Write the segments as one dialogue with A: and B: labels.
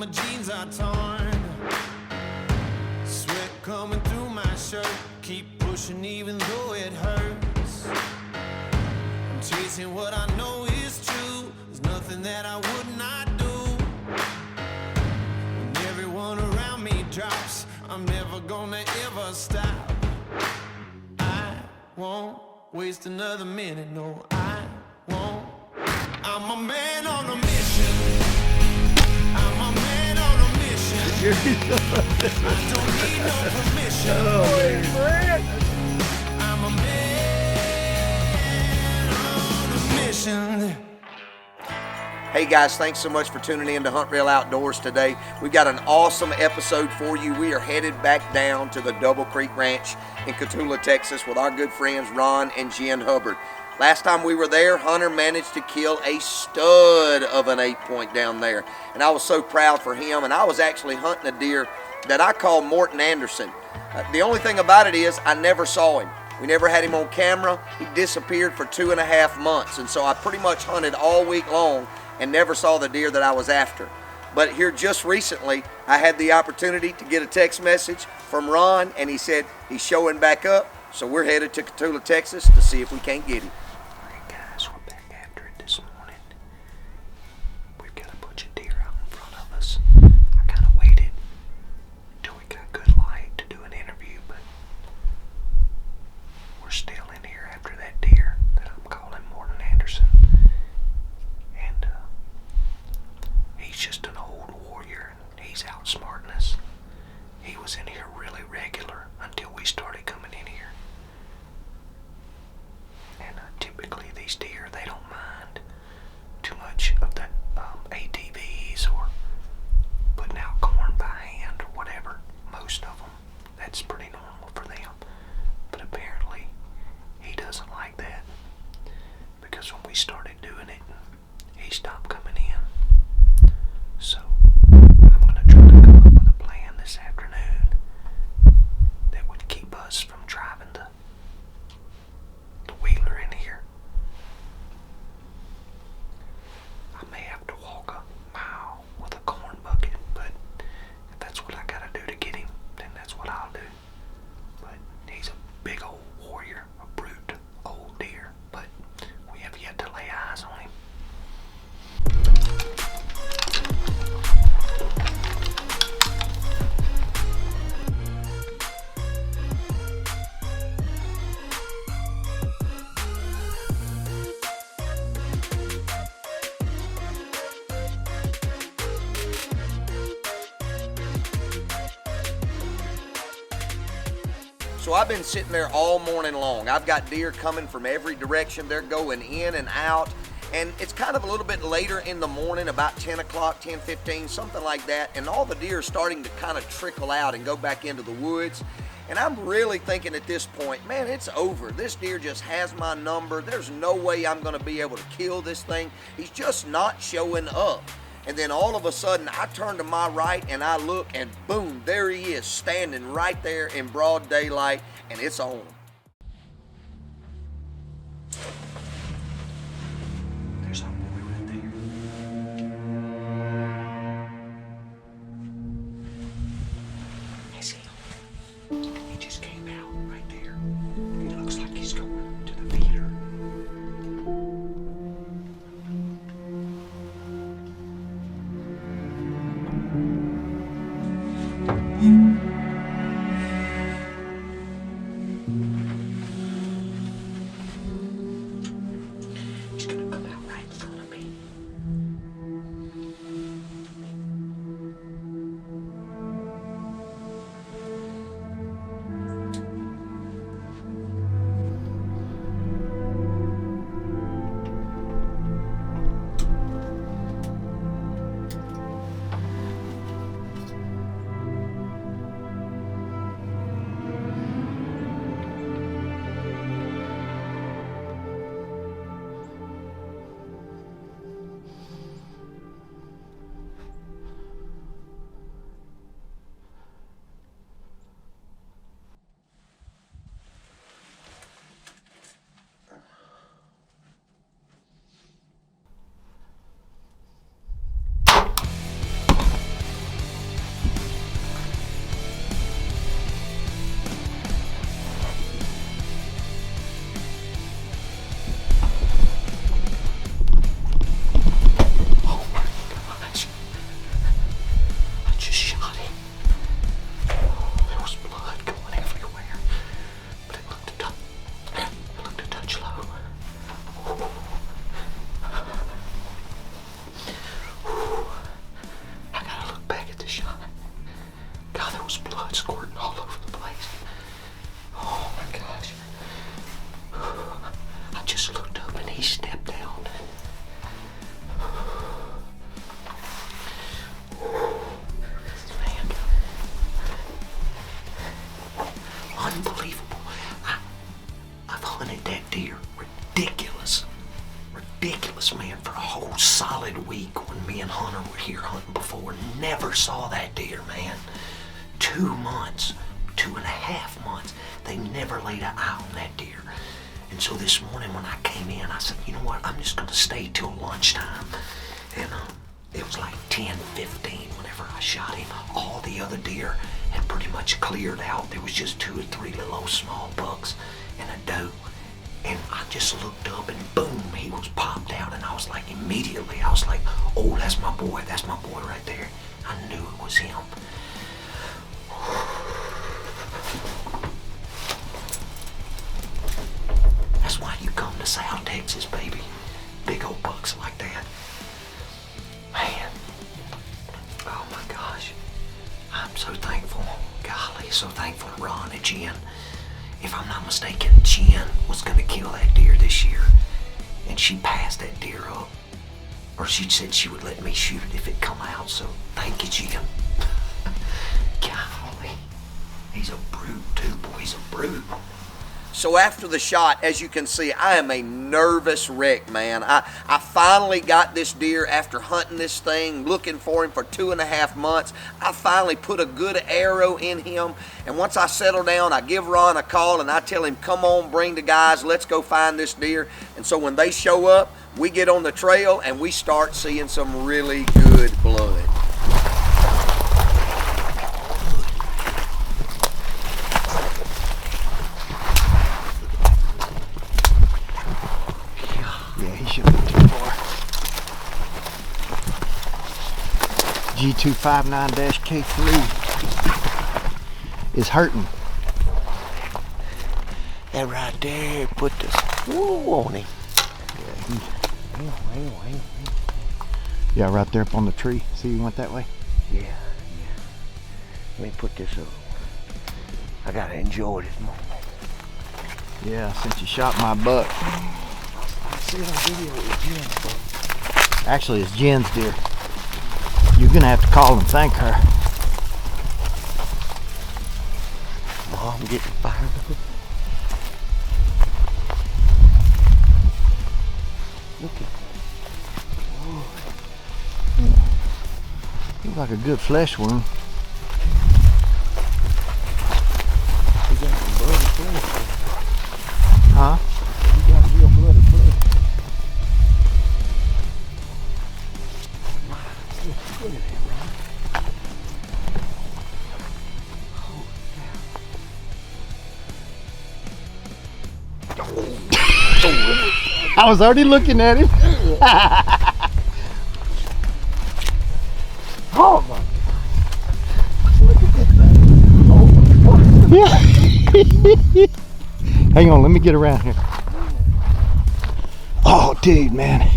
A: my jeans are torn. Sweat coming through my shirt. Keep pushing even though it hurts. I'm chasing what I know is true. There's nothing that I would not do. When everyone around me drops, I'm never gonna ever stop. I won't waste another minute, no, I won't. I'm a man on a mission. I'm a man on a mission. I don't need no permission. I'm a man on a mission.
B: Hey guys, thanks so much for tuning in to Hunt Real Outdoors today. We've got an awesome episode for you. We are headed back down to the Double Creek Ranch in Cotulla, Texas with our good friends Ron and Jen Hubbard. Last time we were there, Hunter managed to kill a stud of an 8-point down there. And I was so proud for him, and I was actually hunting a deer that I call Mortan Anderson. The only thing about it is I never saw him. We never had him on camera. He disappeared for 2.5 months, and so I pretty much hunted all week long and never saw the deer that I was after. But here just recently, I had the opportunity to get a text message from Ron, and he said he's showing back up, so we're headed to Cotulla, Texas to see if we can't get him.
C: All right, guys, we're back after it this morning. We've got a bunch of deer out in front of us. I kind of waited until we got good light to do an interview, but we're still in here after that deer that I'm calling Mortan Anderson. And he's just an old warrior, and he's outsmarting us. He was in here really regular until we started coming in here. And typically these deer, they don't mind too much of the ATVs or putting out corn by hand or whatever. Most of them, that's pretty normal for them. But apparently he doesn't like that, because when we started doing it, he stopped coming in. So I'm going to try to come up with a plan this afternoon that would keep us from driving the wheeler in here. I may have to walk a mile with a corn bucket, but if that's what I gotta do to get him, then that's what I'll do. But he's a big old warrior, a brute old deer, but we have yet to lay eyes on him.
B: So I've been sitting there all morning long. I've got deer coming from every direction. They're going in and out. And it's kind of a little bit later in the morning, about 10 o'clock, 10:15, something like that. And all the deer are starting to kind of trickle out and go back into the woods. And I'm really thinking at this point, man, it's over. This deer just has my number. There's no way I'm going to be able to kill this thing. He's just not showing up. And then all of a sudden, I turn to my right and I look, and boom, there he is, standing right there in broad daylight, and it's on.
C: There's our boy right there. I see him. He just came out right there. He looks like he's going to the feeder. deer, man. 2 months, 2.5 months. They never laid an eye on that deer. And so this morning when I came in, I said, you know what, I'm just gonna stay till lunchtime. And it was like 10:15 whenever I shot him. All the other deer had pretty much cleared out. There was just 2 or 3 little old small bucks and a doe. And I just looked up and boom, he was popped out. And I was like, immediately, I was like, oh, that's my boy right there. I knew it was him. That's why you come to South Texas, baby. Big old bucks like that. Man, oh my gosh. I'm so thankful. Golly, so thankful to Ron and Jen. If I'm not mistaken, Jen was gonna kill that deer this year. And she passed that deer up. Or she said she would let me shoot it if it come out. So thank you, Jen. Golly. He's a brute too, boy. He's a brute.
B: So after the shot, as you can see, I am a nervous wreck, man. I finally got this deer after hunting this thing, looking for him for 2.5 months. I finally put a good arrow in him. And once I settle down, I give Ron a call and I tell him, come on, bring the guys, let's go find this deer. And so when they show up, we get on the trail and we start seeing some really good blood.
D: G259-K3 is hurting.
C: That right there put the screw on him.
D: Yeah, right there up on the tree. See, he went that way?
C: Yeah. Let me put this up. I gotta enjoy this moment.
D: Yeah, since you shot my buck.
C: I see it on video with Jen's buck.
D: Actually, it's Jen's deer. You're gonna have to call and thank her.
C: Oh, I'm getting fired up. Look at that.
D: Looks like a good flesh wound.
C: He got some bloody flesh.
D: Huh?
C: He got real bloody flesh. Look at that, right?
D: I was already looking at him.
C: Oh my
D: Yeah. Hang on, let me get around here. Oh, dude, man.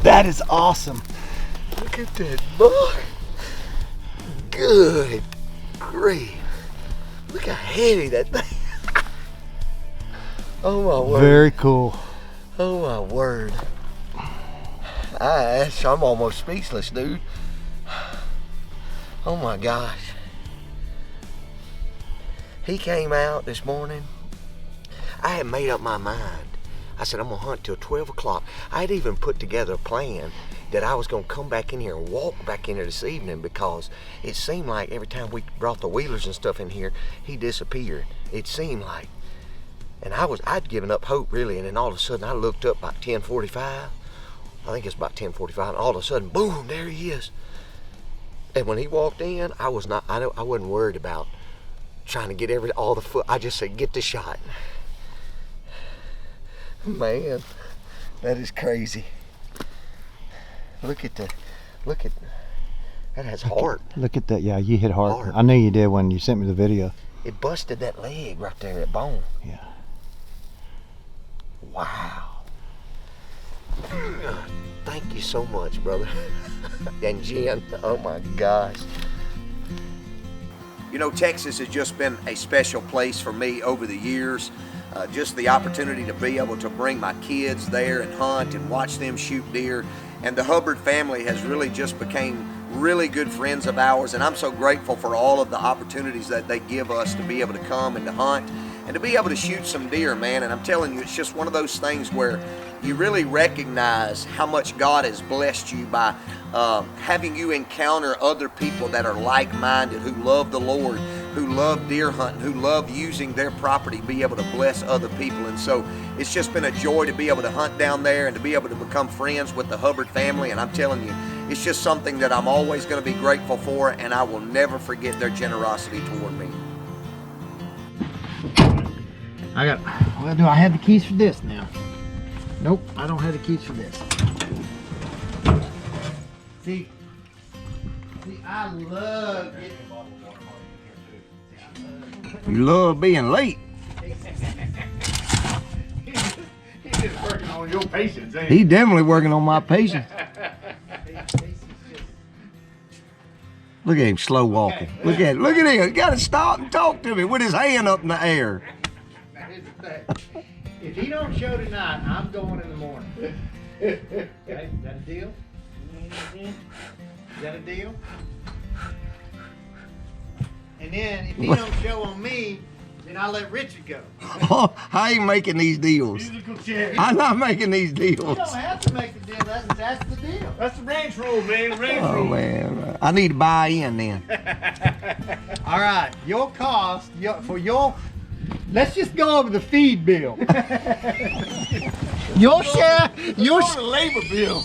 D: That is awesome.
C: Look at that buck. Good grief. Look how heavy that thing. Oh my word.
D: Very cool.
C: Oh my word. I'm almost speechless, dude. Oh my gosh. He came out this morning. I had made up my mind. I said, I'm gonna hunt till 12 o'clock. I had even put together a plan that I was gonna come back in here and walk back in here this evening because it seemed like every time we brought the wheelers and stuff in here, he disappeared. It seemed like. And I'd given up hope really, and then all of a sudden I looked up about 10:45. I think it's about 10:45, and all of a sudden, boom, there he is. And when he walked in, I wasn't worried about trying to get all the foot. I just said, get the shot. Man, that is crazy. Look at that has heart.
D: Look at that. Yeah, you hit hard.
C: Hard.
D: I knew you did when you sent me the video.
C: It busted that leg right there, that bone.
D: Yeah.
C: Wow. Thank you so much, brother. And Jen, oh my gosh.
B: You know, Texas has just been a special place for me over the years. Just the opportunity to be able to bring my kids there and hunt and watch them shoot deer. And the Hubbard family has really just became really good friends of ours, and I'm so grateful for all of the opportunities that they give us to be able to come and to hunt and to be able to shoot some deer, man. And I'm telling you, it's just one of those things where you really recognize how much God has blessed you by having you encounter other people that are like-minded, who love the Lord, who love deer hunting, who love using their property, be able to bless other people. And so it's just been a joy to be able to hunt down there and to be able to become friends with the Hubbard family. And I'm telling you, it's just something that I'm always going to be grateful for, and I will never forget their generosity toward me.
D: Well, do I have the keys for this now? Nope, I don't have the keys for this. See, I love it.
E: You love being late.
F: He's just working on your patience, ain't he?
E: He's definitely working on my patience. Look at him slow walking. Look at him. He got to stop and talk to me with his hand up in the air.
D: Now, here's the thing. If he don't show tonight, I'm going in the morning. Okay, is that a deal? Is that a deal? And then if he don't show on me, then I'll let Richard go.
E: Oh, I ain't making these deals.
F: Musical chair.
E: I'm not making these
D: You
E: deals.
D: don't have to make the deal. That's the deal.
F: That's the ranch rule, man. Ranch
E: Oh
F: rule.
E: man, I need to buy in then.
D: All right, your cost for your. Let's just go over the feed bill. Your share. Your
F: the labor bill.